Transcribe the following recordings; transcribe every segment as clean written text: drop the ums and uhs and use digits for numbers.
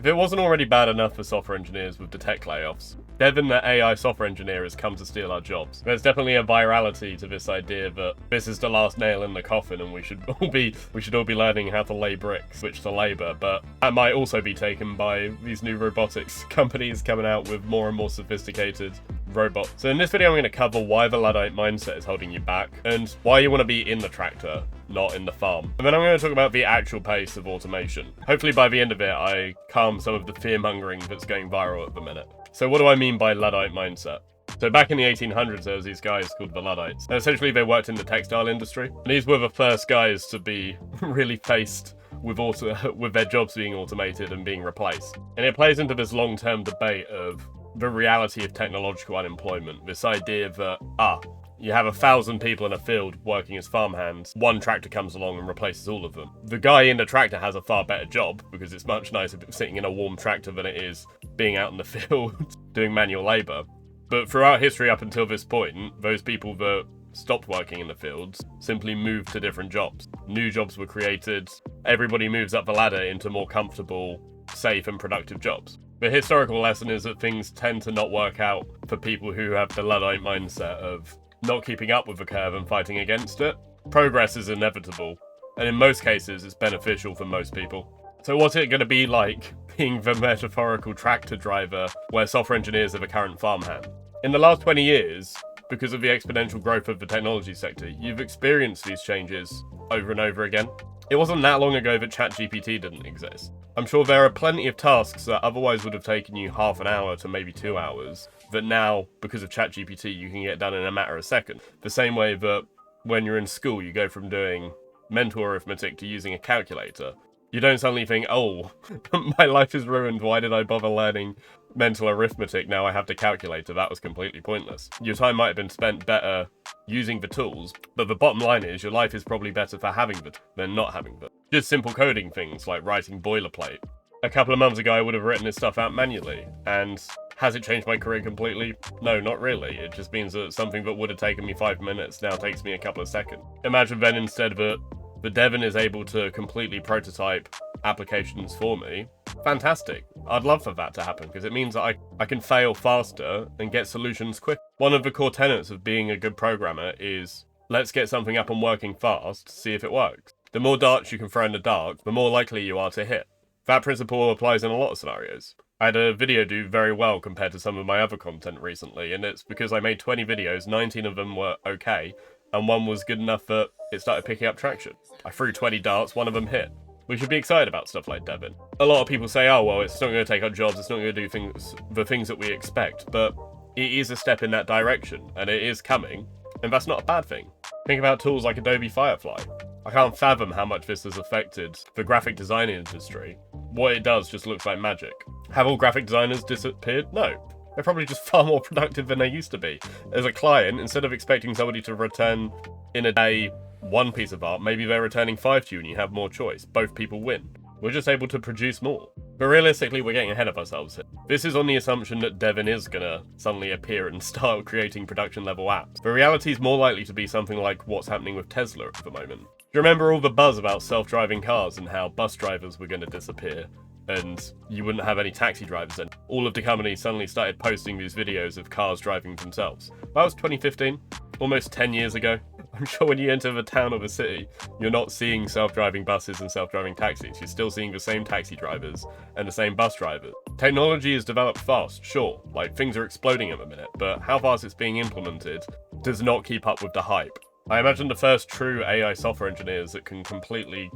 If it wasn't already bad enough for software engineers with the tech layoffs, Devin, the AI software engineer, has come to steal our jobs. There's definitely a virality to this idea that this is the last nail in the coffin and we should all be learning how to lay bricks, switch to labor, but that might also be taken by these new robotics companies coming out with more and more sophisticated robots. So in this video I'm going to cover why the Luddite mindset is holding you back and why you want to be in the tractor, not in the farm. And then I'm going to talk about the actual pace of automation. Hopefully by the end of it I calm some of the fear-mongering that's going viral at the minute. So what do I mean by Luddite mindset? So back in the 1800s, there was these guys called the Luddites. And essentially they worked in the textile industry. And these were the first guys to be really faced with their jobs being automated and being replaced. And it plays into this long-term debate of the reality of technological unemployment. This idea that, you have 1,000 people in a field working as farmhands, one tractor comes along and replaces all of them. The guy in the tractor has a far better job because it's much nicer sitting in a warm tractor than it is being out in the field doing manual labor. But throughout history up until this point, those people that stopped working in the fields simply moved to different jobs. New jobs were created, everybody moves up the ladder into more comfortable, safe and productive jobs. The historical lesson is that things tend to not work out for people who have the Luddite mindset of not keeping up with the curve and fighting against it. Progress is inevitable, and in most cases it's beneficial for most people. So what's it going to be like being the metaphorical tractor driver where software engineers are the current farmhand? In the last 20 years, because of the exponential growth of the technology sector, you've experienced these changes over and over again. It wasn't that long ago that ChatGPT didn't exist. I'm sure there are plenty of tasks that otherwise would have taken you half an hour to maybe 2 hours that now, because of ChatGPT, you can get done in a matter of seconds. The same way that when you're in school, you go from doing mental arithmetic to using a calculator. You don't suddenly think, oh, my life is ruined, why did I bother learning mental arithmetic, now I have the calculator, that was completely pointless. Your time might have been spent better using the tools, but the bottom line is your life is probably better for having them than not having them. Just simple coding things like writing boilerplate. A couple of months ago I would have written this stuff out manually, and has it changed my career completely? No, not really. It just means that something that would have taken me 5 minutes now takes me a couple of seconds. Imagine then instead that the Devin is able to completely prototype applications for me. Fantastic. I'd love for that to happen because it means that I can fail faster and get solutions quick. One of the core tenets of being a good programmer is let's get something up and working fast, see if it works. The more darts you can throw in the dark, the more likely you are to hit. That principle applies in a lot of scenarios. I had a video do very well compared to some of my other content recently, and it's because I made 20 videos, 19 of them were okay, and one was good enough that it started picking up traction. I threw 20 darts, one of them hit. We should be excited about stuff like Devin. A lot of people say, oh, well, it's not going to take our jobs, it's not going to do the things that we expect, but it is a step in that direction, and it is coming, and that's not a bad thing. Think about tools like Adobe Firefly. I can't fathom how much this has affected the graphic design industry. What it does just looks like magic. Have all graphic designers disappeared? No. They're probably just far more productive than they used to be. As a client, instead of expecting somebody to return in a day 1 piece of art, maybe they're returning 5 to you and you have more choice. Both people win. We're just able to produce more. But realistically, we're getting ahead of ourselves here. This is on the assumption that Devin is gonna suddenly appear and start creating production level apps. The reality is more likely to be something like what's happening with Tesla at the moment. Do you remember all the buzz about self-driving cars and how bus drivers were gonna disappear? And you wouldn't have any taxi drivers in. All of the companies suddenly started posting these videos of cars driving themselves. That was 2015, almost 10 years ago. I'm sure when you enter the town or the city, you're not seeing self-driving buses and self-driving taxis. You're still seeing the same taxi drivers and the same bus drivers. Technology is developed fast, sure, like things are exploding at the minute, but how fast it's being implemented does not keep up with the hype. I imagine the first true AI software engineers that can complete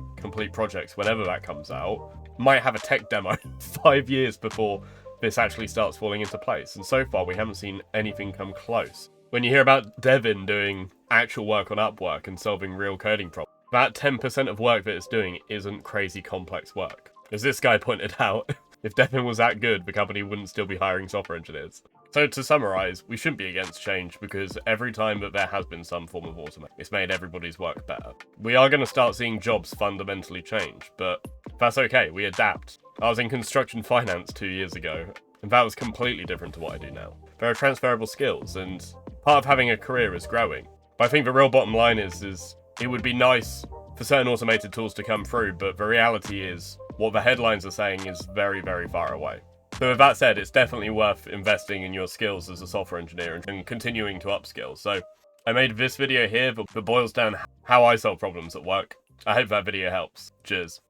projects whenever that comes out might have a tech demo 5 years before this actually starts falling into place. And so far, we haven't seen anything come close. When you hear about Devin doing actual work on Upwork and solving real coding problems, that 10% of work that it's doing isn't crazy complex work. As this guy pointed out, if Devin was that good, the company wouldn't still be hiring software engineers. So to summarize, we shouldn't be against change because every time that there has been some form of automation, it's made everybody's work better. We are going to start seeing jobs fundamentally change, but that's okay, we adapt. I was in construction finance 2 years ago, and that was completely different to what I do now. There are transferable skills, and part of having a career is growing. But I think the real bottom line is it would be nice for certain automated tools to come through, but the reality is what the headlines are saying is very, very far away. So with that said, it's definitely worth investing in your skills as a software engineer and continuing to upskill. So I made this video here that boils down how I solve problems at work. I hope that video helps. Cheers.